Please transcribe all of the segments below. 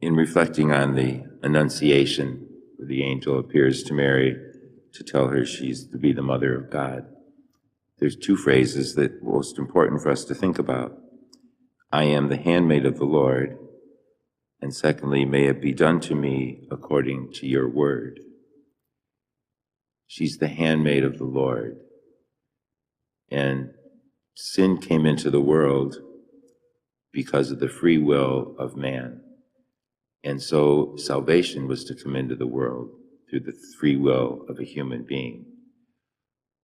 In reflecting on the Annunciation, where the angel appears to Mary to tell her she's to be the mother of God, there's two phrases that are most important for us to think about. I am the handmaid of the Lord, and secondly, may it be done to me according to your word. She's the handmaid of the Lord. And sin came into the world because of the free will of man. And so salvation was to come into the world through the free will of a human being.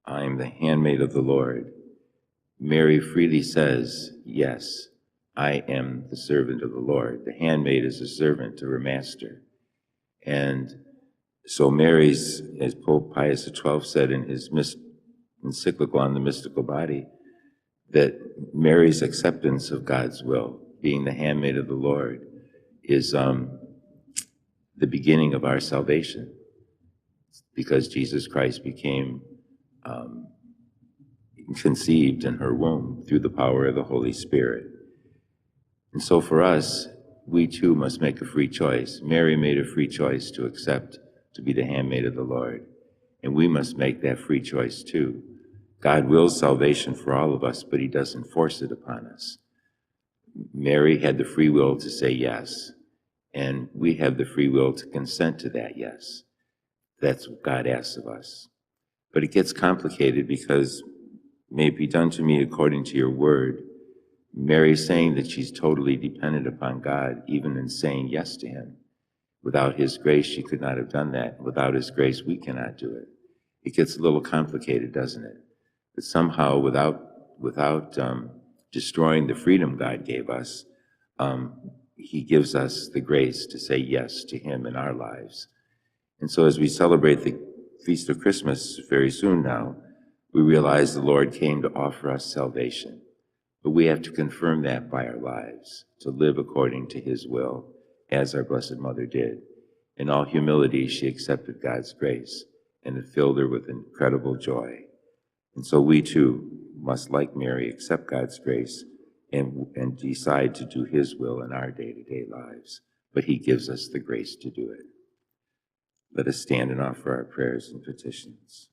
I am the handmaid of the Lord. Mary freely says, yes, I am the servant of the Lord. The handmaid is a servant to her master. And so Mary's, as Pope Pius XII said in his encyclical on the mystical body, that Mary's acceptance of God's will, being the handmaid of the Lord, is the beginning of our salvation, because Jesus Christ became conceived in her womb through the power of the Holy Spirit. And so for us, we too must make a free choice. Mary made a free choice to accept to be the handmaid of the Lord, and we must make that free choice too. God wills salvation for all of us, but he doesn't force it upon us. Mary had the free will to say yes, and we have the free will to consent to that yes. That's what God asks of us. But it gets complicated because may it be done to me according to your word. Mary's saying that she's totally dependent upon God, even in saying yes to him. Without his grace, she could not have done that. Without his grace, we cannot do it. It gets a little complicated, doesn't it? But somehow, without destroying the freedom God gave us, he gives us the grace to say yes to him in our lives. And so as we celebrate the Feast of Christmas very soon now, we realize the Lord came to offer us salvation. But we have to confirm that by our lives, to live according to his will, as our Blessed Mother did. In all humility, she accepted God's grace, and it filled her with incredible joy. And so we too must, like Mary, accept God's grace and decide to do his will in our day-to-day lives. But he gives us the grace to do it. Let us stand and offer our prayers and petitions.